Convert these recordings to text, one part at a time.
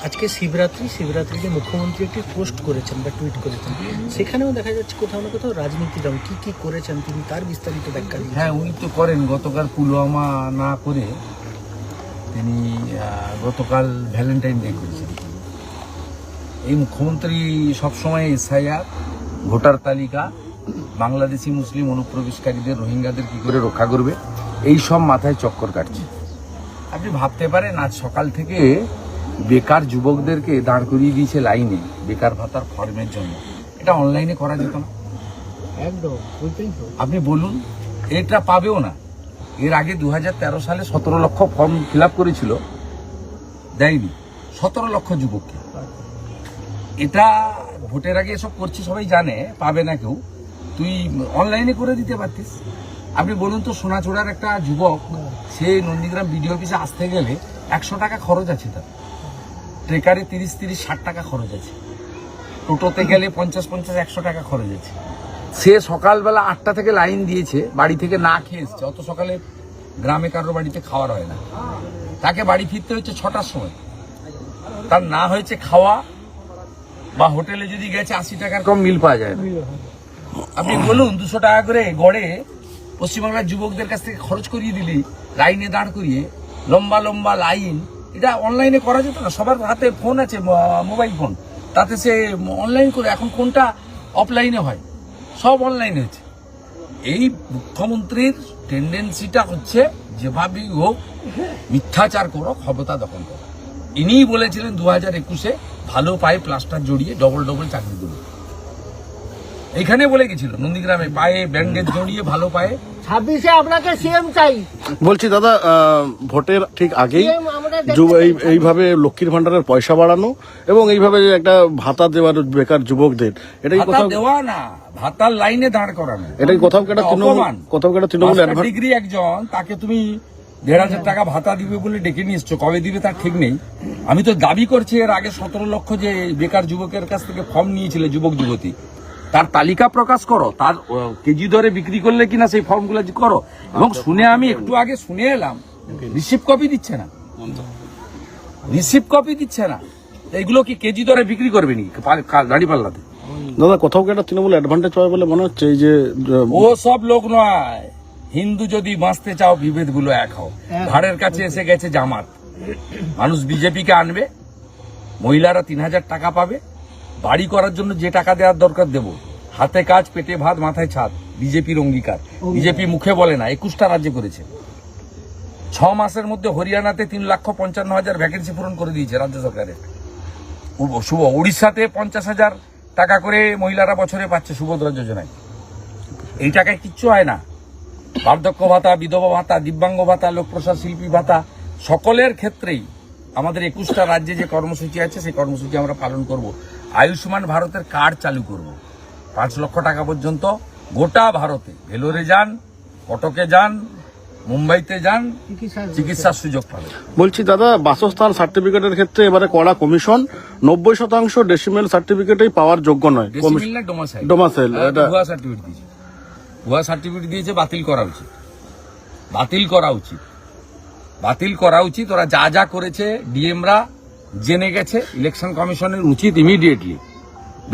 আজকে শিবরাত্রিতে মুখ্যমন্ত্রী একটি পোস্ট করেছেন বা টুইট করেছেন, সেখানেও দেখা যাচ্ছে কোথাও না কোথাও রাজনীতির রং। কি করেছেন তিনি, তার বিস্তারিত ব্যাখ্যা দিন। হ্যাঁ, উনি তো করেন। গতকাল পুলওয়ামা না করে তিনি গতকাল ভ্যালেন্টাইন ডে করেছেন। এই মুখ্যমন্ত্রী সবসময় এসআইআর, ভোটার তালিকা, বাংলাদেশি মুসলিম অনুপ্রবেশকারীদের, রোহিঙ্গাদের কি করে রক্ষা করবে, এই সব মাথায় চক্কর কাটছে। আপনি ভাবতে পারেন আজ সকাল থেকে বেকার যুবকদেরকে দাঁড় করিয়ে দিয়েছে লাইনে বেকার ভাতার ফর্মের জন্য। এটা অনলাইনে করা যেত না? একদম আপনি বলুন, এটা পাবেও না। এর আগে 2013 সালে 17 লক্ষ ফর্ম ফিল আপ করেছিল, দেয়নি 17 লক্ষ যুবককে। এটা ভোটের আগে এসব করছে, সবাই জানে, পাবে না কেউ। তুই অনলাইনে করে দিতে পারতিস। আপনি বলুন তো, সোনাচূড়ার একটা যুবক, সে নন্দীগ্রাম বিডিও অফিসে আসতে গেলে 100 টাকা খরচ আছে তার, ট্রেকারে 30-60 টাকা খরচ আছে, টোটোতে গেলে 50-100 টাকা খরচ আছে। সে সকালবেলা 8টা থেকে লাইন দিয়েছে, বাড়ি থেকে না খেয়ে এসছে। অত সকালে গ্রামে কারোর বাড়িতে খাওয়ার হয় না, তাকে বাড়ি ফিরতে হচ্ছে 6টার সময়। তার না হয়েছে খাওয়া, বা হোটেলে যদি গেছে 80 টাকার কম মিল পাওয়া যায় না। আপনি বলুন, 200 টাকা করে গড়ে পশ্চিমবাংলার যুবকদের কাছ থেকে খরচ করিয়ে দিলি, লাইনে দাঁড় করিয়ে, লম্বা লম্বা লাইন। এটা অনলাইনে করা যেত না? সবার হাতে ফোন আছে, মোবাইল ফোন, তাতে সে অনলাইন করে। এখন কোনটা অফলাইনে হয়? সব অনলাইনে হচ্ছে। এই মুখ্যমন্ত্রীর টেন্ডেন্সিটা হচ্ছে যেভাবেই হোক মিথ্যাচার করো, ক্ষমতা দখল করো। ইনিই বলেছিলেন 2021-এ ভালো পায়ে প্লাস্টার জড়িয়ে ডবল চাকরি দেবো। এইখানে বলে গেছিল নন্দীগ্রামে, পায়ে ব্যান্ডেজ জড়িয়ে ভালো পায়ে। 26-এ আপনাকে সিএম চাই। বলছি দাদা, ভোটের ঠিক আগেই এইভাবে লক্ষ্মীর ভান্ডারের পয়সা বাড়ানো এবং এইভাবে যে একটা ভাতা দেওয়ার বেকার যুবকদের, এটাই ভাতা দেওয়া না, ভাতার লাইনে দাঁড় করানো। এটাই কোথাও একটা তৃণমূল ডিগ্রি একজন, তাকে তুমি 1,500 টাকা ভাতা দিবে বলে ডেকে নিয়ে এসছো, কবে দিবে তার ঠিক নেই। আমি তো দাবি করছি, এর আগে 17 লক্ষ যে বেকার যুবকের কাছ থেকে ফর্ম নিয়েছিল যুবক যুবতী, তার তালিকা প্রকাশ করো, তার কেজি দরে বিক্রি করলে কিনা সেই ফর্মগুলো করো। এবং শুনে আমি একটু আগে শুনে এলাম, রিসিভ কপি দিচ্ছে না। এইগুলো কি কেজি দরে বিক্রি করবে নি দাঁড়ি পাল্লাতে? দাদা, কোথাও কি একটা তৃণমূল অ্যাডভান্টেজ পাবে বলে মনে হচ্ছে? এই যে ও সব লোক নয়। হিন্দু যদি বাঁচতে চাও, বিভেদ গুলো এক হও। ঘাড়ের কাছে এসে গেছে জামাত। মানুষ বিজেপিকে আনবে, মহিলারা 3000 টাকা পাবে, বাড়ি করার জন্য যে টাকা দেওয়ার দরকার দেব, হাতে কাজ, পেটে ভাত, মাথায় ছাদ। বিজেপির অঙ্গীকার। বিজেপি মুখে বলে না, 21টা রাজ্যে করেছে। 6 মাসের মধ্যে হরিয়ানাতে 3,55,000 ভ্যাকেন্সি পূরণ করে দিয়েছে রাজ্য সরকারের। শুভ উড়িষ্যাতে 50,000 টাকা করে মহিলারা বছরে পাচ্ছে সুভদ্রা যোজনায়। এই টাকায় কিচ্ছু হয় না। বার্ধক্য ভাতা, বিধবা ভাতা, দিব্যাঙ্গ ভাতা, লোকপ্রসাদ শিল্পী ভাতা, সকলের ক্ষেত্রেই আমাদের 21টা রাজ্যে যে কর্মসূচি আছে, সেই কর্মসূচি আমরা পালন করব। আয়ুষ্মান ভারতের কার্ড চালু করব, 5 লক্ষ টাকা পর্যন্ত গোটা ভারতে। ভেলোরে যান, কটকে যান, মুম্বাইতে যান, চিকিৎসার সুযোগ পাবে। বলছি দাদা, বাসস্থান সার্টিফিকেটের ক্ষেত্রে এবারে কড়া কমিশন। 90% ডেসিমেল সার্টিফিকেটই পাওয়ার যোগ্য নয়। ডেসিমেল না ডোমাসাইল? ডোমাসাইল। ভুয়া সার্টিফিকেট দিয়েছে, ভুয়া সার্টিফিকেট দিয়েছে। বাতিল করা উচিত। ওরা যা করেছে ডিএমরা জেনে গেছে। ইলেকশন কমিশনের উচিত ইমিডিয়েটলি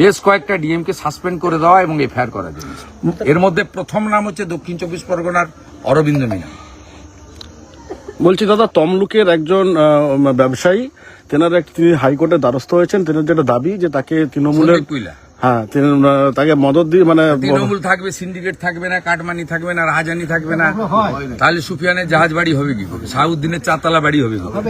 বেশ কয়েকটা ডিএমকে সাসপেন্ড করে দেওয়া এবং এফআইআর করা জন্য। এর মধ্যে প্রথম নাম হচ্ছে দক্ষিণ 24 পরগনার অরবিন্দ মিনা। বলছি দাদা, তমলুকের একজন ব্যবসায়ী, তিনি হাইকোর্টের দ্বারস্থ হয়েছেন। তেনার যেটা দাবি যে তাকে তৃণমূলের, হ্যাঁ, তাকে মদত দিয়ে, মানে তৃণমূল থাকবে, সিন্ডিকেট থাকবে না, কাটমানি থাকবে না, রাহাজানি থাকবে না, তাহলে সুফিয়ানের জাহাজ বাড়ি হবে কি করে, শাহাবুদ্দিনের 4 তলা বাড়ি হবে কি করে?